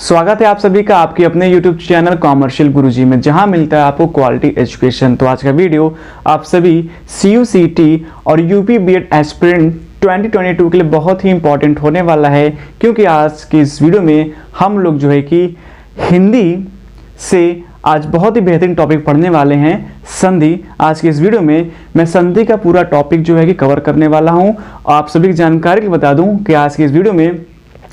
स्वागत है आप सभी का आपके अपने YouTube चैनल कॉमर्शियल गुरुजी में, जहां मिलता है आपको क्वालिटी एजुकेशन। तो आज का वीडियो आप सभी CUCT और UP बीएड एस्पिरेंट 2022 के लिए बहुत ही इंपॉर्टेंट होने वाला है, क्योंकि आज की इस वीडियो में हम लोग जो है कि हिंदी से आज बहुत ही बेहतरीन टॉपिक पढ़ने वाले हैं, संधि। आज की इस वीडियो में मैं संधि का पूरा टॉपिक जो है कि कवर करने वाला हूं। आप सभी की जानकारी के लिए बता दूं कि आज की इस वीडियो में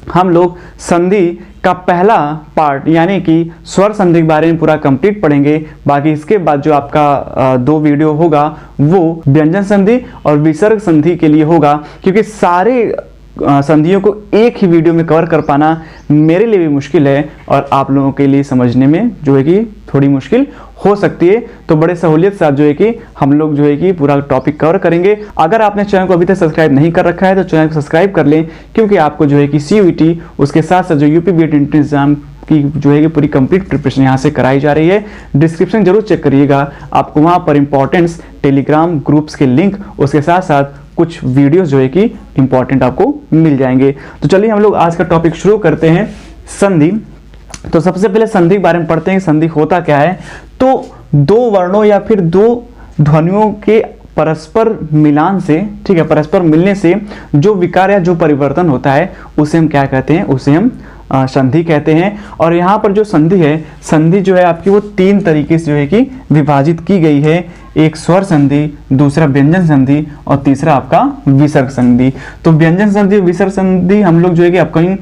हम लोग संधि का पहला पार्ट यानी कि स्वर संधि के बारे में पूरा कंप्लीट पढ़ेंगे। बाकी इसके बाद जो आपका दो वीडियो होगा वो व्यंजन संधि और विसर्ग संधि के लिए होगा, क्योंकि सारे संधियों को एक ही वीडियो में कवर कर पाना मेरे लिए भी मुश्किल है और आप लोगों के लिए समझने में जो है कि थोड़ी मुश्किल हो सकती है। तो बड़े सहूलियत से साथ जो है कि हम लोग जो है कि पूरा टॉपिक कवर करेंगे। अगर आपने चैनल को अभी तक सब्सक्राइब नहीं कर रखा है तो चैनल को सब्सक्राइब कर लें, क्योंकि आपको जो है कि CUT उसके साथ साथ जो UP बीएड एंट्रेंस एग्जाम की जो है कि पूरी कंप्लीट प्रिपरेशन यहाँ से कराई जा रही है। डिस्क्रिप्शन जरूर चेक करिएगा, आपको वहाँ पर इंपॉर्टेंट्स टेलीग्राम ग्रुप्स के लिंक उसके साथ साथ कुछ वीडियोस जो है कि इंपॉर्टेंट आपको मिल जाएंगे। तो चलिए हम लोग आज का टॉपिक शुरू करते हैं, संधि। तो सबसे पहले संधि के बारे में पढ़ते हैं, संधि होता क्या है। तो दो वर्णों या फिर दो ध्वनियों के परस्पर मिलान से, ठीक है, परस्पर मिलने से जो विकार या जो परिवर्तन होता है उसे हम क्या कहते हैं, उसे हम संधि कहते हैं। और यहाँ पर जो संधि है, संधि जो है आपकी वो तीन तरीके से जो है कि विभाजित की गई है। एक स्वर संधि, दूसरा व्यंजन संधि और तीसरा आपका विसर्ग संधि। तो व्यंजन संधि, विसर्ग संधि हम लोग जो है कि अपकमिंग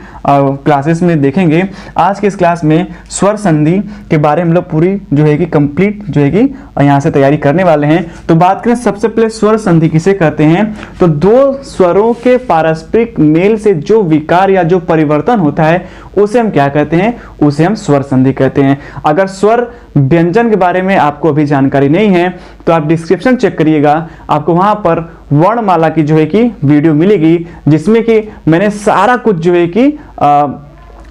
क्लासेस में देखेंगे। आज के इस क्लास में स्वर संधि के बारे में हम लोग पूरी जो है कि कंप्लीट जो है कि यहाँ से तैयारी करने वाले हैं। तो बात करें सबसे पहले स्वर संधि किसे कहते हैं, तो दो स्वरों के पारस्परिक मेल से जो विकार या जो परिवर्तन होता है उसे हम क्या कहते हैं, उसे हम स्वर संधि कहते हैं। अगर स्वर व्यंजन के बारे में आपको अभी जानकारी नहीं है तो आप डिस्क्रिप्शन चेक करिएगा, आपको वहां पर वर्णमाला की जो है कि वीडियो मिलेगी, जिसमें कि मैंने सारा कुछ जो है कि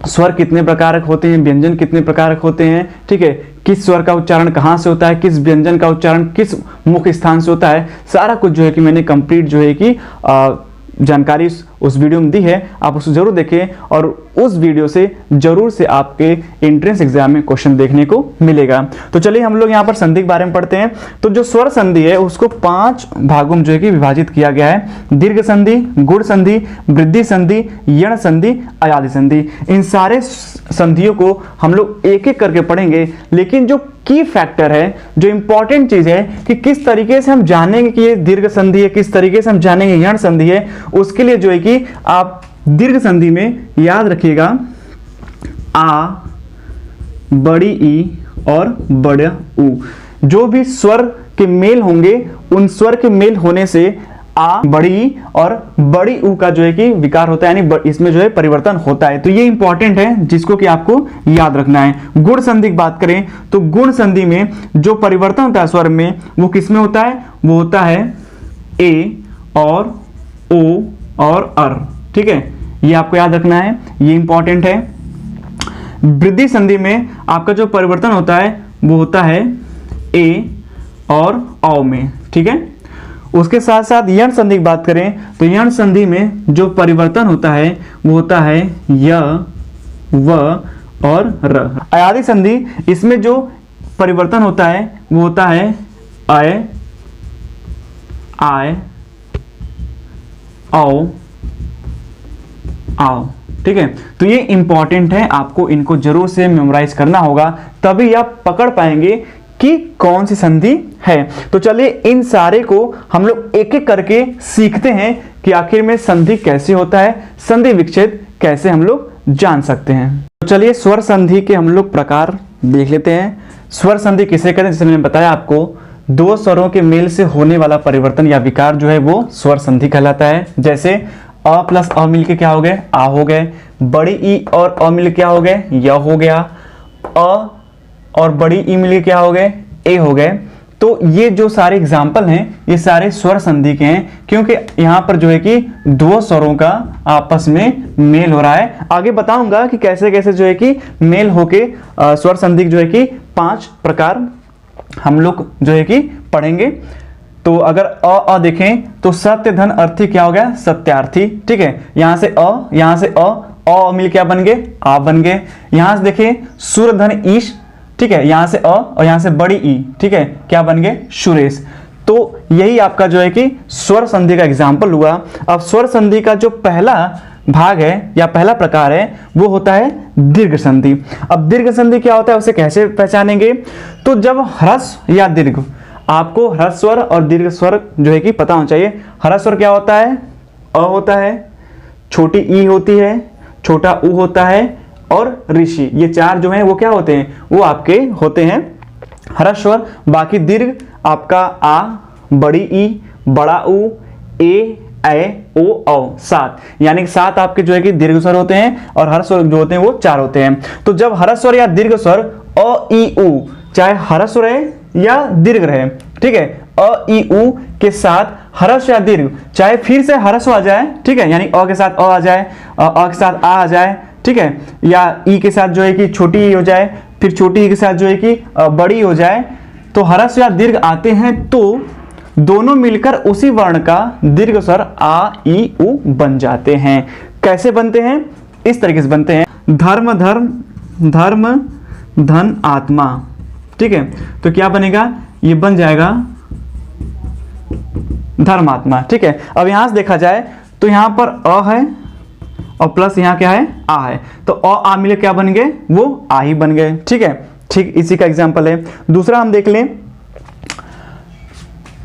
स्वर कितने प्रकार होते हैं, व्यंजन कितने प्रकार होते हैं, ठीक है, किस स्वर का उच्चारण कहाँ से होता है, किस व्यंजन का उच्चारण किस मुख्य स्थान से होता है, सारा कुछ जो है कि मैंने कंप्लीट जो है कि जानकारी उस वीडियो में दी है। आप उसको जरूर देखें और उस वीडियो से जरूर से आपके एंट्रेंस एग्जाम में क्वेश्चन देखने को मिलेगा। तो चलिए हम लोग यहाँ पर संधि के बारे में पढ़ते हैं। तो जो स्वर संधि है उसको 5 भागों में जो है कि विभाजित किया गया है। दीर्घ संधि, गुण संधि, वृद्धि संधि, यण संधि, अयादि संधि। इन सारे संधियों को हम लोग एक एक करके पढ़ेंगे, लेकिन जो की फैक्टर है, जो इंपॉर्टेंट चीज है कि किस तरीके से हम जानेंगे कि ये दीर्घ संधि है, किस तरीके से हम जानेंगे यण संधि है, उसके लिए जो है कि आप दीर्घ संधि में याद रखिएगा आ, बड़ी ई और बड़ा ऊ। जो भी स्वर के मेल होंगे उन स्वर के मेल होने से आ, बड़ी और बड़ी ऊ का जो है कि विकार होता है, यानी इसमें जो है परिवर्तन होता है। तो ये इंपॉर्टेंट है जिसको कि आपको याद रखना है। गुण संधि की बात करें तो गुण संधि में जो परिवर्तन होता है स्वर में वो किसमें होता है, वो होता है ए और ओ और अर, ठीक है, ये आपको याद रखना है, ये इंपॉर्टेंट है। वृद्धि संधि में आपका जो परिवर्तन होता है वो होता है ए और औ में, ठीक है। उसके साथ साथ यण संधि की बात करें तो यण संधि में जो परिवर्तन होता है वो होता है य, व और र। अयादि संधि, इसमें जो परिवर्तन होता है वो होता है अय, आय, औ, आओ, ठीक है। तो ये इंपॉर्टेंट है, आपको इनको जरूर से मेमोराइज करना होगा, तभी आप पकड़ पाएंगे कि कौन सी संधि है। तो चलिए इन सारे को हम लोग एक एक करके सीखते हैं कि आखिर में संधि कैसे होता है, संधि विच्छेद कैसे हम लोग जान सकते हैं। तो चलिए स्वर संधि के हम लोग प्रकार देख लेते हैं। स्वर संधि किसे कहते हैं, जैसे मैंने बताया आपको, दो स्वरों के मेल से होने वाला परिवर्तन या विकार जो है वो स्वर संधि कहलाता है। जैसे अ प्लस अ मिलके क्या हो गए, आ हो गए। बड़ी ई और अ मिलके क्या हो गए, य हो गया। अ और बड़ी ई मिलके क्या हो गए, ए हो गए। तो ये जो सारे एग्जाम्पल हैं ये सारे स्वर संधि के हैं, क्योंकि यहाँ पर जो है कि दो स्वरों का आपस में मेल हो रहा है। आगे बताऊंगा कि कैसे कैसे जो है कि मेल होके स्वर संधि जो है कि 5 प्रकार हम लोग जो है कि पढ़ेंगे। तो अगर अ देखें तो सत्य धन अर्थी क्या हो गया, सत्यार्थी, ठीक है। यहां से अ अ मिल क्या बन गए, आ बन गए। यहां से देखिए सुर धन ईश, ठीक है, यहां से अ और यहां से बड़ी ई, ठीक है, क्या बन गए, सुरेश। तो यही आपका जो है कि स्वर संधि का एग्जाम्पल हुआ। अब स्वर संधि का जो पहला भाग है या पहला प्रकार है वो होता है दीर्घ संधि। अब दीर्घ संधि क्या होता है, उसे कैसे पहचानेंगे, तो जब ह्रस्व या दीर्घ, आपको ह्रस्व स्वर और दीर्घ स्वर जो है कि पता होना चाहिए। ह्रस्व स्वर क्या होता है, अ होता है, छोटी ई होती है, छोटा उ होता है और ऋषि, ये चार जो हैं वो क्या होते हैं, वो आपके होते हैं ह्रस्व स्वर। बाकी दीर्घ आपका आ, बड़ी ई, बड़ा उ, ए, ओ, औ, सात, यानी कि सात आपके जो है कि दीर्घ स्वर होते हैं और ह्रस्व स्वर जो होते हैं वो चार होते हैं। तो जब ह्रस्व स्वर या दीर्घ स्वर अ, ई, उ, चाहे ह्रस्व रहे या दीर्घ रहे, ठीक है, अ, ई, उ के साथ ह्रस्व या दीर्घ, चाहे फिर से ह्रस्व आ जाए, ठीक है, यानी अ के साथ अ आ जाए, अ के साथ आ जाए, ठीक है, या ई के साथ जो है कि छोटी ई हो जाए, फिर छोटी ई के साथ जो है कि बड़ी हो जाए, तो ह्रस्व या दीर्घ आते हैं तो दोनों मिलकर उसी वर्ण का दीर्घ स्वर आ, ई, उ बन जाते हैं। कैसे बनते हैं, इस तरीके से बनते हैं, धर्म धर्म धर्म धन आत्मा, ठीक है, तो क्या बनेगा, ये बन जाएगा धर्मात्मा, ठीक है। अब यहां से देखा जाए तो यहां पर अ है और प्लस यहां क्या है, आ है, तो अ आ मिले क्या बन गए, वो आ ही बन गए, ठीक है। ठीक इसी का एग्जांपल है। दूसरा हम देख लें,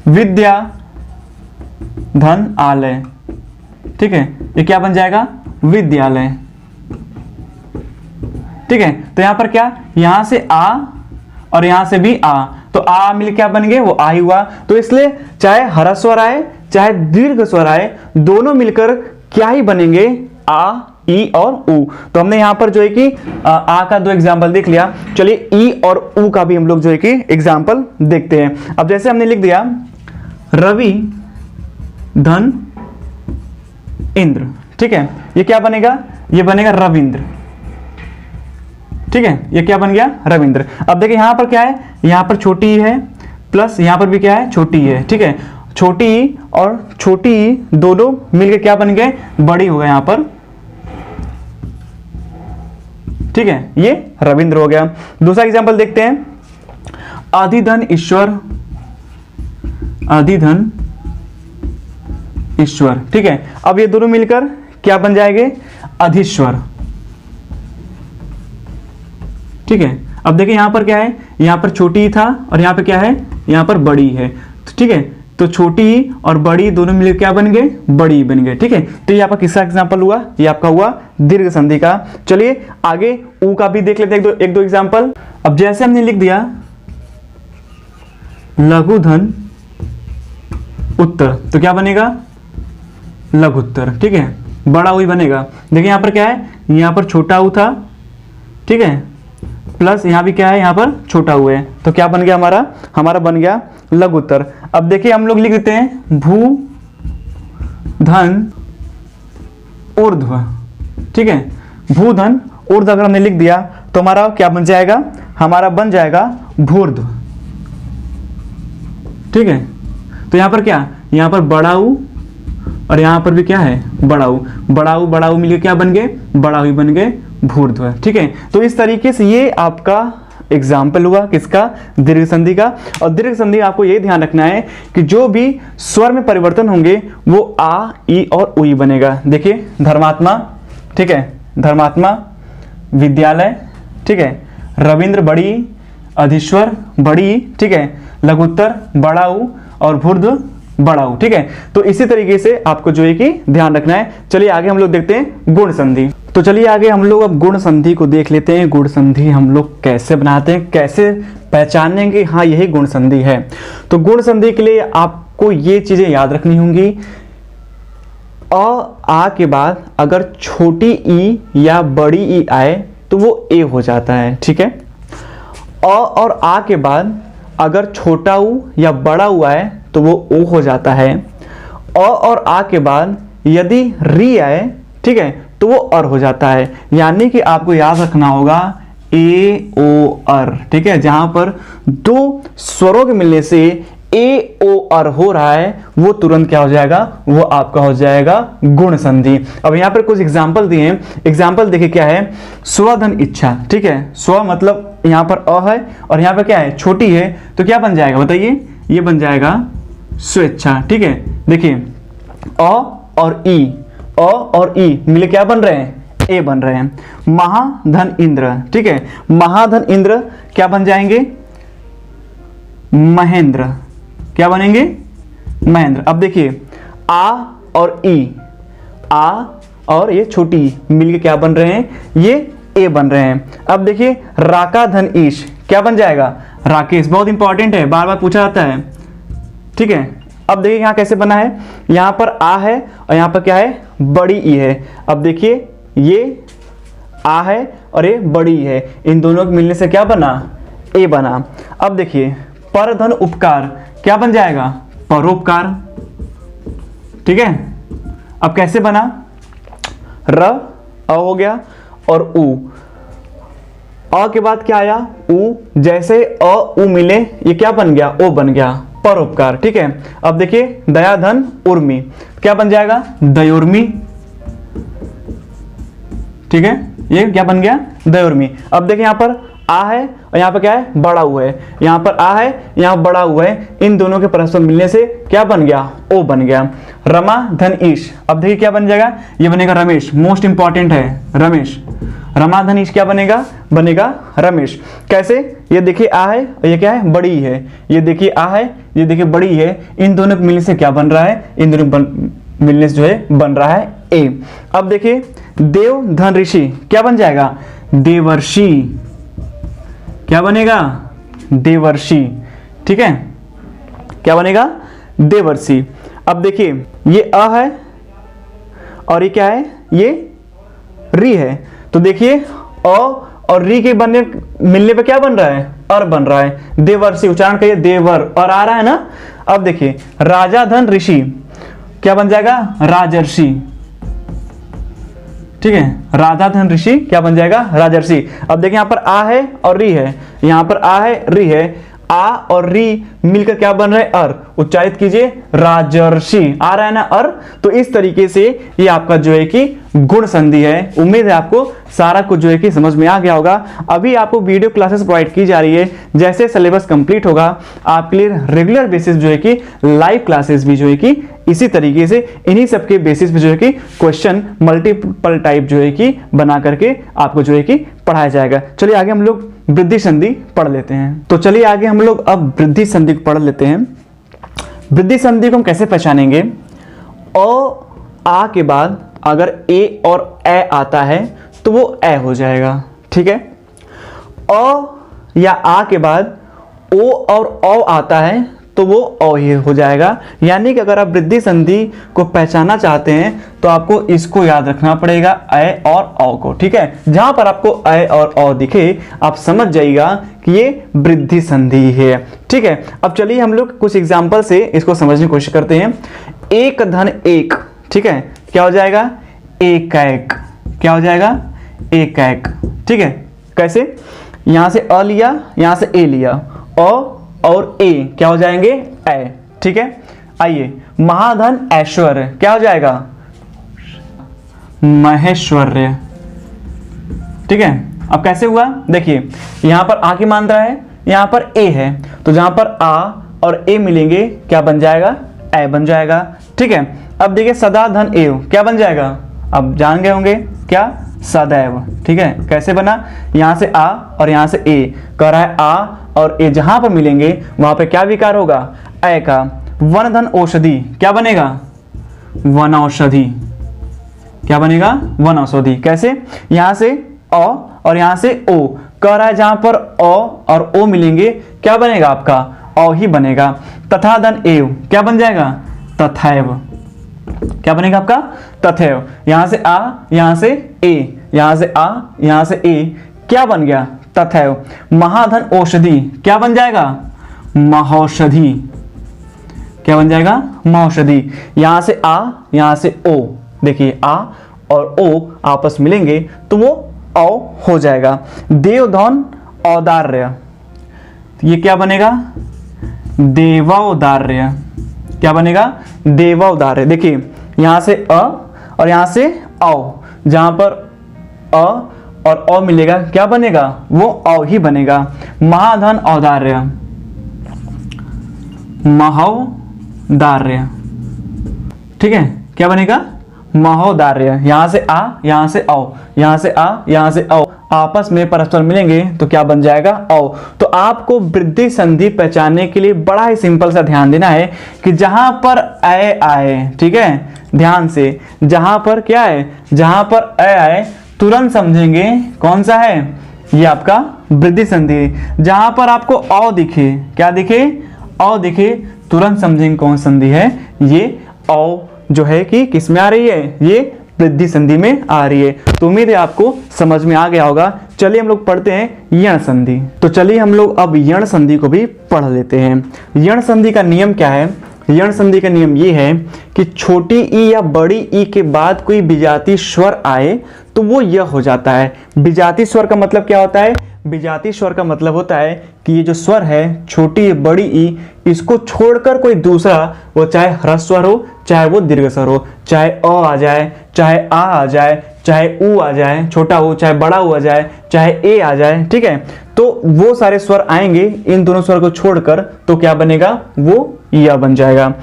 विद्या धन आलय, ठीक है, ये क्या बन जाएगा, विद्यालय, ठीक है। तो यहां पर क्या, यहां से आ और यहां से भी आ, तो आ मिल क्या बन गए, वो आ ही हुआ। तो इसलिए चाहे ह्रस्व स्वर आए चाहे दीर्घ स्वर आए, दोनों मिलकर क्या ही बनेंगे, आ, ई और उ। तो हमने यहां पर जो है कि आ का दो एग्जाम्पल देख लिया। चलिए ई और उ का भी हम लोग जो है कि एग्जाम्पल देखते हैं। अब जैसे हमने लिख दिया रवि धन इंद्र, ठीक है, ये क्या बनेगा, ये बनेगा रविंद्र, ठीक है, ये क्या बन गया, रविंद्र। अब देखिए यहां पर क्या है, यहां पर छोटी ई है प्लस यहां पर भी क्या है, छोटी ई है, ठीक है, छोटी ई और छोटी ई दोनों मिलकर क्या बन गए, बड़ी हो गए यहां पर, ठीक है, ये रविंद्र हो गया। दूसरा एग्जांपल देखते हैं, अधिधन ईश्वर, अधिधन ईश्वर, ठीक है। अब ये दोनों मिलकर क्या बन जाएंगे, अधीश्वर, ठीक है। अब देखिए यहां पर क्या है, यहां पर छोटी था और यहां पर क्या है, यहां पर बड़ी है, तो ठीक है, तो छोटी और बड़ी दोनों मिलकर क्या बन गए, बड़ी बन गए, ठीक है। तो ये आपका किसका एग्जांपल हुआ, ये आपका हुआ दीर्घ संधि का। चलिए आगे उ का भी देख लेते हैं एक दो एग्जांपल। अब जैसे हमने लिख दिया लघुधन उत्तर, तो क्या बनेगा, लघुत्तर, ठीक है, बड़ा उ बनेगा। देखिए यहां पर क्या है, यहां पर छोटा उ था, ठीक है, प्लस यहां भी क्या है, यहां पर छोटा उ है, तो क्या बन गया, हमारा बन गया लघुत्तर। अब देखिए हम लोग लिख देते हैं भू धन ऊर्ध्व, ठीक है, भू धन ऊर्ध्व अगर हमने लिख दिया तो हमारा क्या बन जाएगा, हमारा बन जाएगा भूर्ध्व, ठीक है। तो यहां पर क्या, यहां पर बड़ा उ और यहां पर भी क्या है, बड़ा उ मिलकर क्या बन गए, बड़ा उ बन गए भूर्ध्व, ठीक है। तो इस तरीके से ये आपका एग्जाम्पल हुआ किसका, दीर्घ संधि का। और दीर्घ संधि आपको ये ध्यान रखना है कि जो भी स्वर में परिवर्तन होंगे वो आ, ई और उ बनेगा। देखिए धर्मात्मा, ठीक है, धर्मात्मा, विद्यालय, ठीक है, रविंद्र बड़ी, अधीश्वर बड़ी, ठीक है, लघुत्तर बड़ा उ और भूर्ध्व बड़ा उ, ठीक है। तो इसी तरीके से आपको जो है कि ध्यान रखना है। चलिए आगे हम लोग देखते हैं गुण संधि। तो चलिए आगे हम लोग अब गुण संधि को देख लेते हैं। गुण संधि हम लोग कैसे बनाते हैं, कैसे पहचानेंगे हाँ यही गुण संधि है। तो गुण संधि के लिए आपको ये चीजें याद रखनी होंगी। आ के बाद अगर छोटी ई या बड़ी ई आए तो वो ए हो जाता है, ठीक है। और आ के बाद अगर छोटा उ या बड़ा उ आए तो वो ओ हो जाता है। और आ के बाद यदि री आए, ठीक है, तो वो अर हो जाता है। यानी कि आपको याद रखना होगा ए ओ अर, ठीक है, जहां पर दो स्वरों के मिलने से ए ओ अर हो रहा है वो तुरंत क्या हो जाएगा, वो आपका हो जाएगा गुण संधि। अब यहाँ पर कुछ एग्जाम्पल दिए हैं, एग्जाम्पल देखिए क्या है, स्वधन इच्छा, ठीक है, स्व मतलब यहाँ पर अ है और यहाँ पर क्या है, छोटी है, तो क्या बन जाएगा बताइए, ये बन जाएगा स्वेच्छा, ठीक है। देखिए अ और ई, अ और ई मिले क्या बन रहे हैं, ए बन रहे हैं। महाधन इंद्र, ठीक है, महाधन इंद्र क्या बन जाएंगे, महेंद्र, क्या बनेंगे, महेंद्र। अब देखिए आ और ई, आ और ये छोटी मिलके क्या बन रहे हैं, ये ए बन रहे हैं। अब देखिए राका धन ईश क्या बन जाएगा, राकेश, बहुत इंपॉर्टेंट है, बार बार पूछा जाता है, ठीक है। अब देखिए यहाँ कैसे बना है, यहाँ पर आ है और यहाँ पर क्या है, बड़ी ई है। अब देखिए ये आ है और ये बड़ी ई है, इन दोनों के मिलने से क्या बना, ए बना। अब देखिए परधन उपकार क्या बन जाएगा, परोपकार, ठीक है। अब कैसे बना, र अ हो गया और उ, अ के बाद क्या आया उ, जैसे अ उ मिले ये क्या बन गया, ओ बन गया, परोपकार, ठीक है। अब देखिए दया धन उर्मी क्या बन जाएगा, दयोर्मी, ठीक है, ये क्या बन गया, दयोर्मी। अब देखिए यहाँ पर आ है और यहाँ पर क्या है, बड़ा हुआ है, यहाँ पर आ है, यहाँ बड़ा हुआ है, इन दोनों के परस्पर मिलने से क्या बन गया, ओ बन गया। रमा धन ईश, अब देखिए क्या बन जाएगा, ये बनेगा रमेश, मोस्ट इंपॉर्टेंट है रमेश, रमा धन ईश क्या बनेगा, बनेगा रमेश। कैसे, ये देखिए आ है और ये क्या है, बड़ी है, ये देखिए आ है, ये देखिए बड़ी है, इन दोनों के मिलने से क्या बन रहा है, इन दोनों मिलने से जो है बन रहा है ए। अब देखिए देव धन ऋषि क्या बन जाएगा, देवर्षि, क्या बनेगा, देवर्षि, ठीक है, क्या बनेगा, देवर्षि। अब देखिए ये अ है और ये क्या है, ये री है, तो देखिए अ और री के बनने मिलने पे क्या बन रहा है, अर बन रहा है, देवर्षि, उच्चारण करिए देवर, और आ रहा है ना। अब देखिए राजा धन ऋषि क्या बन जाएगा, राजर्षि, ठीक है, राधा धन ऋषि क्या बन जाएगा, राजर्षि। अब देखिए यहाँ पर आ है और री है, यहाँ पर आ है री है, आ और री मिलकर क्या बन रहा है, अर, उच्चारित कीजिए राजर्षि, आ रहा है ना अर। तो इस तरीके से ये आपका जो है कि गुण संधि है। उम्मीद है आपको सारा कुछ जो है कि समझ में आ गया होगा। अभी आपको वीडियो क्लासेस प्रोवाइड की जा रही है, जैसे सिलेबस कंप्लीट होगा आपके लिए रेगुलर बेसिस जो है कि लाइव क्लासेस भी जो है कि इसी तरीके से इन्हीं सबके बेसिस पे जो है कि क्वेश्चन मल्टीपल टाइप जो है कि बना करके आपको जो है कि पढ़ाया जाएगा। चलिए आगे हम लोग वृद्धि संधि पढ़ लेते हैं। तो चलिए आगे हम लोग अब वृद्धि संधि को पढ़ लेते हैं। वृद्धि संधि को हम कैसे पहचानेंगे, अ आ के बाद अगर ए और ए आता है तो वो ए हो जाएगा, ठीक है। अ या आ के बाद ओ और औ आता है तो वो औ ही हो जाएगा। यानी कि अगर आप वृद्धि संधि को पहचानना चाहते हैं तो आपको इसको याद रखना पड़ेगा, ए और औ को, ठीक है। जहां पर आपको ए और औ दिखे आप समझ जाइएगा कि ये वृद्धि संधि है, ठीक है। अब चलिए हम लोग कुछ एग्जाम्पल से इसको समझने की कोशिश करते हैं। एक धन एक, ठीक है, क्या हो जाएगा, एक एक, क्या हो जाएगा, एक एक, ठीक है। कैसे, यहां से अ लिया, यहां से ए लिया, अ और ए क्या हो जाएंगे, ए, ठीक है। आइए महाधन ऐश्वर्य क्या हो जाएगा, महेश्वर्य, ठीक है। अब कैसे हुआ, देखिए यहां पर आ की मात्रा है, यहां पर ए है, तो जहां पर आ और ए मिलेंगे क्या बन जाएगा, ए बन जाएगा, ठीक है। अब देखिए सदा धन एव क्या बन जाएगा, अब जान गए होंगे क्या, सदैव, ठीक है। कैसे बना, यहां से आ और यहां से ए, कह रहा है आ और ए जहां पर मिलेंगे वहां पे क्या विकार होगा, ए का। वन धन औषधि क्या बनेगा, वन औषधि, क्या बनेगा, वन औषधि। कैसे, यहां से अ और यहां से ओ, कह रहा है जहां पर अ और ओ मिलेंगे क्या बनेगा आपका, औ ही बनेगा। तथा धन एव क्या बन जाएगा, तथैव, क्या बनेगा आपका, तथैव। यहां से आ, यहां से ए, यहां से आ, यहां से ए, क्या बन गया, तथैव। महाधन औषधि क्या बन जाएगा, महौषधि, क्या बन जाएगा, महौषधि। यहां से आ, यहां से ओ, देखिए आ और ओ आपस मिलेंगे तो वो औ हो जाएगा। देवधन औदार्य, ये क्या बनेगा, देवौदार्य। क्या बनेगा? देवौदार्य। देखिए यहां से अ और यहां से औ, जहां पर अ और औ मिलेगा क्या बनेगा? वो औ ही बनेगा। महाधन औदार्य, महोदार्य। ठीक है, क्या बनेगा? महोदार्य। यहां से आ, यहां से औ, यहां से आ, यहां से औ, आपस में परस्पर मिलेंगे तो क्या बन जाएगा? औ। तो आपको वृद्धि संधि पहचानने के लिए बड़ा ही सिंपल सा ध्यान देना है कि जहां पर अ आए, ठीक है, ध्यान से, जहां पर क्या है, जहां पर अ आए तुरंत समझेंगे कौन सा है, ये आपका वृद्धि संधि। जहां पर आपको औ दिखे, क्या दिखे? औ दिखे, तुरंत समझेंगे कौन संधि है, ये औ जो है कि किस में आ रही है, ये वृद्धि संधि में आ रही है। तो उम्मीद है आपको समझ में आ गया होगा। चलिए हम लोग पढ़ते हैं यण संधि। तो चलिए हम लोग अब यण संधि को भी पढ़ लेते हैं। यण संधि का नियम क्या है? यण संधि का नियम ये है कि छोटी ई या बड़ी ई के बाद कोई विजातीय स्वर आए तो वो य हो जाता है। विजातीय स्वर का मतलब क्या होता है? विजातीय स्वर का मतलब होता है कि ये जो स्वर है, छोटी या बड़ी ई, इसको छोड़कर कोई दूसरा, वो चाहे ह्रस्व स्वर हो, चाहे वो दीर्घ स्वर हो, चाहे अ आ जाए, चाहे आ जाए, चाहे ऊ आ जाए, छोटा हो, चाहे बड़ा ऊ आ जाए, चाहे ए आ जाए, ठीक है, तो वो सारे स्वर आएंगे इन दोनों स्वर को छोड़कर, तो क्या बनेगा? वो या बन जाएगा।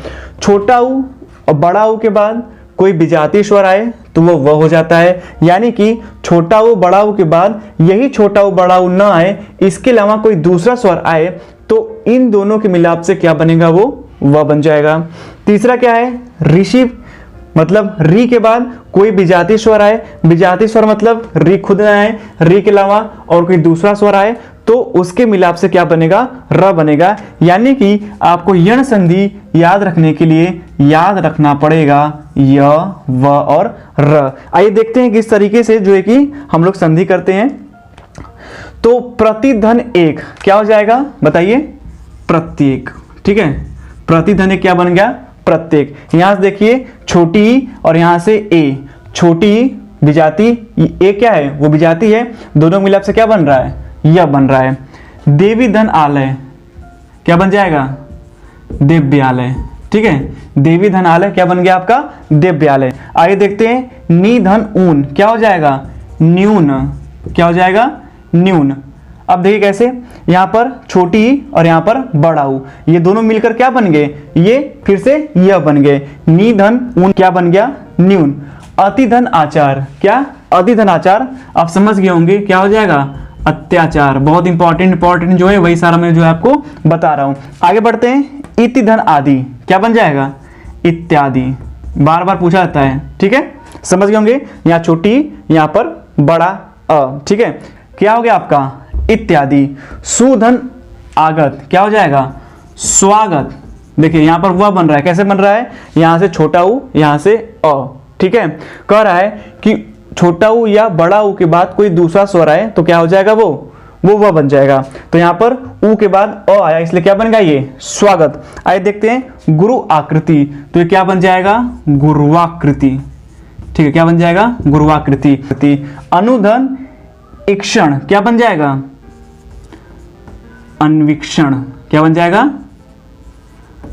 छोटा ऊ और बड़ा ऊ के बाद कोई विजातीय स्वर आए तो वो व हो जाता है। यानी कि छोटा ऊ बड़ा ऊ के बाद यही छोटा ऊ बड़ा ऊ न आए, इसके अलावा कोई दूसरा स्वर आए तो इन दोनों के मिलाप से क्या बनेगा? वो व बन जाएगा। तीसरा क्या है? ऋषि, मतलब री के बाद कोई विजातीय स्वर आए, विजातीय स्वर मतलब री खुद न आए, री के अलावा और कोई दूसरा स्वर आए तो उसके मिलाप से क्या बनेगा? र बनेगा। यानी कि आपको यण संधि याद रखने के लिए याद रखना पड़ेगा य, व और र। आइए देखते हैं किस तरीके से जो है कि हम लोग संधि करते हैं। तो प्रतिधन एक क्या हो जाएगा? बताइए, प्रत्येक। ठीक है, प्रतिधन एक क्या बन गया? प्रत्येक। यहां से देखिए छोटी ई और यहां से ए, छोटी ई विजाती, ए क्या है? वो विजाती है, दोनों मिलाप से क्या बन रहा है? यह बन रहा है। देवी धन आलय क्या बन जाएगा? दिव्यालय। ठीक है, देवी धन आलय क्या बन गया आपका? दिव्यालय। आगे देखते हैं निधन ऊन क्या हो जाएगा? न्यून। क्या हो जाएगा? न्यून। अब देखिए कैसे, यहां पर छोटी ई और यहां पर बड़ा ऊ, ये दोनों मिलकर क्या बन गए? ये फिर से यह बन गए। निधन ऊन क्या बन गया? न्यून। अतिधन आचार क्या? अतिधन आचार आप समझ गए होंगे क्या हो जाएगा? अत्याचार। बहुत इंपॉर्टेंट जो है वही सारा मैं जो है आपको बता रहा हूं। आगे बढ़ते हैं। इति धन आदि क्या बन जाएगा? इत्यादि। बार बार पूछा जाता है, ठीक है, समझ गए होंगे। यहाँ छोटी, यहाँ पर बड़ा अ, ठीक है, क्या हो गया आपका? इत्यादि। सुधन आगत क्या हो जाएगा? स्वागत। देखिए यहां पर वह बन रहा है, कैसे बन रहा है? यहां से छोटा ऊ, यहां से अ, ठीक है, कह रहा है कि छोटा ऊ या बड़ा ऊ के बाद कोई दूसरा स्वर आए तो क्या हो जाएगा? वो वह बन जाएगा। तो यहां पर ऊ के बाद अ आया, इसलिए क्या बन गया? ये स्वागत। आइए देखते हैं गुरु आकृति, तो ये क्या बन जाएगा? गुरुवाकृति। ठीक है, क्या बन जाएगा? गुरुवाकृति। अनुधन इक्षण क्या बन जाएगा? अन्वीक्षण। क्या बन जाएगा?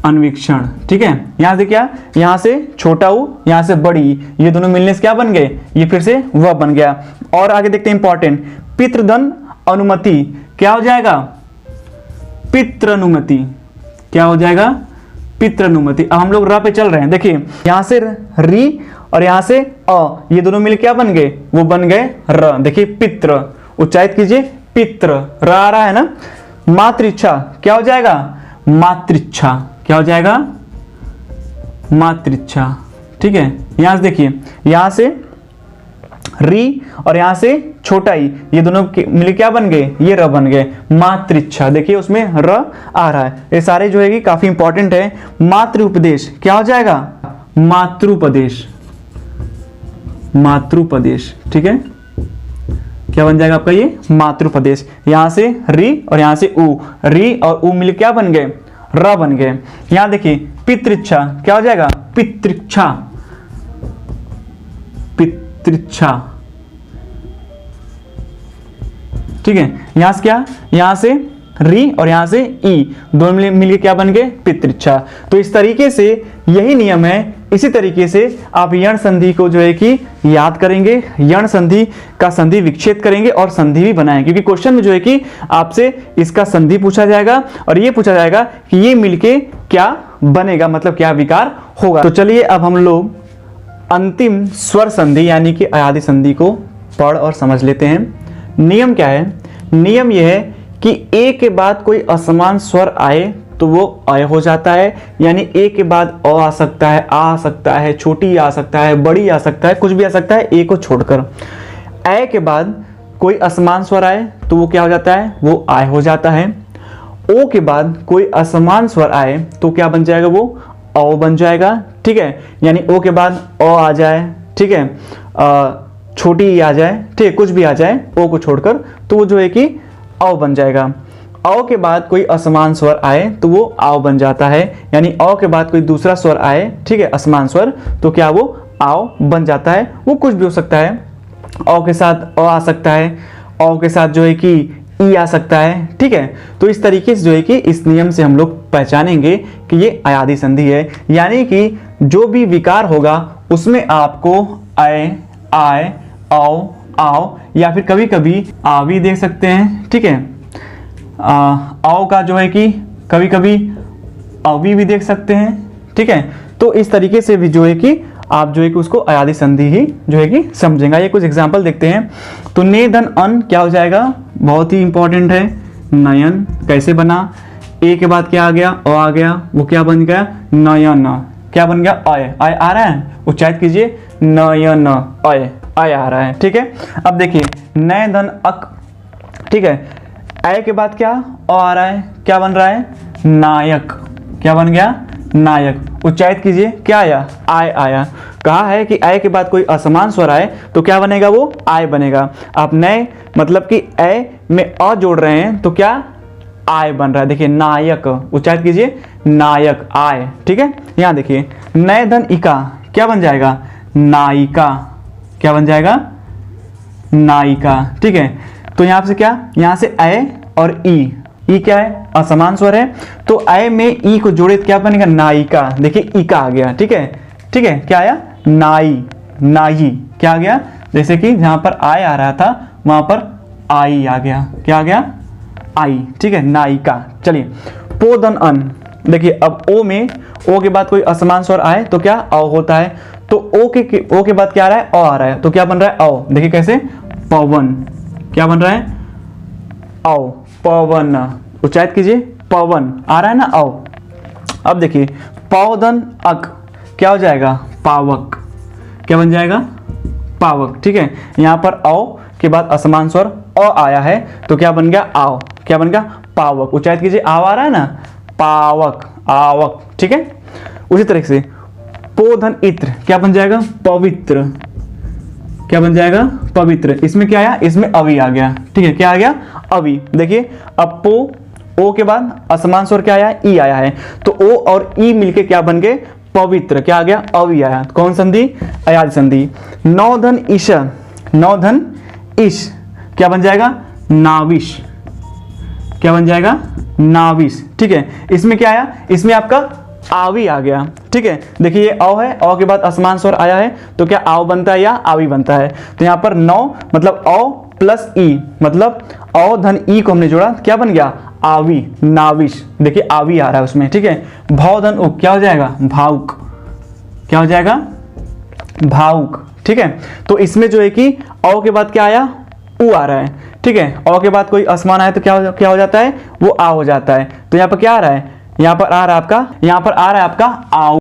अन्वीक्षण। ठीक है, यहां से क्या? यहां से छोटा ऊ, यहां से बड़ी, ये दोनों मिलने से क्या बन गए? ये फिर से वह बन गया। और आगे देखते हैं इंपॉर्टेंट, पितृधन अनुमति क्या हो जाएगा? पितृनुमति। क्या हो जाएगा? पितृनुमति। अब हम लोग र पे चल रहे हैं। देखिए यहां से री और यहां से अ, ये दोनों मिल क्या बन गए? वो बन गए र। देखिए पितृ, उच्चारित कीजिए पितृ, र आ रहा है ना। मातृच्छा क्या हो जाएगा? मातृच्छा। क्या हो जाएगा? मातृच्छा। ठीक है, यहां से देखिए, यहां से री और यहां से छोटा ई, ये दोनों मिले क्या बन गए? ये र बन गए। मातृच्छा। देखिए उसमें र आ रहा है। ये सारे जो है कि काफी इंपॉर्टेंट है। मातृ उपदेश क्या हो जाएगा? मातृपदेश। मातृपदेश। ठीक है, क्या बन जाएगा आपका? ये मातृपदेश। यहां से री और यहां से ऊ, री और ऊ मिल क्या बन गए? र बन गए। यहां देखिए पितृच्छा क्या हो जाएगा? पितृच्छा। पितृच्छा। ठीक है, यहां से क्या? यहां से री और यहाँ से ई, दोनों मिलके क्या बन गए पितृच्छा। तो इस तरीके से यही नियम है। इसी तरीके से आप यण संधि को जो है कि याद करेंगे, यण संधि का संधि विच्छेद करेंगे और संधि भी बनाएंगे, क्योंकि क्वेश्चन में जो है कि आपसे इसका संधि पूछा जाएगा और ये पूछा जाएगा कि ये मिलके क्या बनेगा, मतलब क्या विकार होगा। तो चलिए अब हम लोग अंतिम स्वर संधि यानी कि अयादि संधि को पढ़ और समझ लेते हैं। नियम क्या है? नियम यह है कि ए के बाद कोई असमान स्वर आए तो वो अय हो जाता है, यानी ए के बाद अ आ सकता है, आ सकता है, छोटी आ सकता है, बड़ी आ सकता है, कुछ भी आ सकता है ए को छोड़कर। ए के बाद कोई असमान स्वर आए तो वो क्या हो जाता है? वो आय हो जाता है। ओ के बाद कोई असमान स्वर आए तो क्या बन जाएगा? वो औ बन जाएगा, ठीक है। यानी ओ के बाद अ आ जाए, ठीक है, छोटी ई आ जाए, ठीक है, कुछ भी आ जाए ओ को छोड़कर, तो वो जो है कि औ बन जाएगा। औ के बाद कोई असमान स्वर आए तो वो आओ बन जाता है, यानी औ के बाद कोई दूसरा स्वर आए, ठीक है, असमान स्वर, तो क्या वो आओ बन जाता है। वो कुछ भी हो सकता है, औ के साथ अ आ सकता है, औ के साथ जो है कि ई आ सकता है, ठीक है। तो इस तरीके से जो है कि इस नियम से हम लोग पहचानेंगे कि ये अयादि संधि है, यानी कि जो भी विकार होगा उसमें आपको अय, आय, औ, आओ या फिर कभी कभी आ भी देख सकते हैं, ठीक है। आओ का जो है कि कभी कभी अवी भी देख सकते हैं, ठीक है। तो इस तरीके से भी जो है कि आप जो है कि उसको अयादि संधि ही जो है कि समझेंगे। ये कुछ एग्जांपल देखते हैं। तो ने धन अन क्या हो जाएगा? बहुत ही इंपॉर्टेंट है। नयन कैसे बना? ए के बाद क्या आ गया? अ आ गया, वो क्या बन गया? नयन। क्या बन गया? अय। अय आ रहा है, उच्चारित कीजिए, नयन, अय, अय आ रहा है, ठीक है। अब देखिए नय धन अक, ठीक है, अय के बाद क्या? अ आ रहा है, क्या बन रहा है? नायक। क्या बन गया? नायक। उच्चारित कीजिए, क्या आया? आय आया। कहा है कि आय के बाद कोई असमान स्वर आए तो क्या बनेगा? वो आय बनेगा। आप नए मतलब कि अय में अ जोड़ रहे हैं तो क्या? आय बन रहा है। देखिए नायक, उच्चारित कीजिए, नायक, आय, ठीक है। यहाँ देखिए नय धन इका क्या बन जाएगा? नायिका। क्या बन जाएगा? नायिका, ठीक है। तो यहाँ से क्या? यहाँ से अय और ई क्या है? असमान स्वर है, तो अय में ई को जोड़े तो क्या बनेगा? नायिका। देखिए इका आ गया, ठीक है, ठीक है। क्या आया? नाई, नाई। क्या आ गया? जैसे कि जहां पर आय आ रहा था वहां पर आई आ गया। क्या आ गया? आई, ठीक है, नायिका। चलिए पोधन अन, देखिए अब ओ में ओ के बाद कोई असमान स्वर आए तो क्या? औ होता है। तो ओ के बाद क्या आ रहा है? अ आ रहा है, तो क्या बन रहा है? औ। देखिए कैसे? पवन। क्या बन रहा है? औ, पवन। उच्चारित कीजिए, पवन। आ रहा है ना औ। अब देखिए पौधन अक क्या हो जाएगा? पावक। क्या बन जाएगा? पावक, ठीक है। यहाँ पर औ के बाद असमान स्वर अ आया है तो क्या बन गया? आओ। क्या बन गया? पावक। उच्चारित कीजिए, आव आ रहा है ना, पावक, आवक, ठीक है। उसी तरह से पोधन इत्र क्या बन जाएगा? पवित्र। क्या बन जाएगा? पवित्र। इसमें क्या आया? इसमें अवि आ गया, ठीक है। क्या आ गया? अवि। देखिए अब पो, ओ के बाद असमान स्वर क्या आया? ई आया है, तो ओ और ई मिलके क्या बन गए? पवित्र। क्या आ गया? अवि आया। कौन संधि? अयादि संधि। नौधन ईश, नौधन ईश क्या बन जाएगा? नाविश। क्या बन जाएगा? नाविश, ठीक है। इसमें क्या आया? इसमें आपका आवी आ गया, ठीक है। देखिए ये औ है, औ के बाद असमान स्वर आया है तो क्या आओ बनता है या आवी बनता है? तो यहाँ पर नौ मतलब औ प्लस ई, मतलब औ धन ई को हमने जोड़ा, क्या बन गया? आवी, नाविश। देखिए आवी आ रहा है उसमें, ठीक है। भाव धन उक क्या हो जाएगा? भावुक। क्या हो जाएगा? भावुक, ठीक है। तो इसमें जो है कि औ के बाद क्या आया? उ आ रहा है, ठीक है। औ के बाद कोई असमान आए तो क्या हो जाता है? वो आ हो जाता है। तो यहाँ पर क्या आ रहा है? यहाँ पर आ रहा है आपका आओ।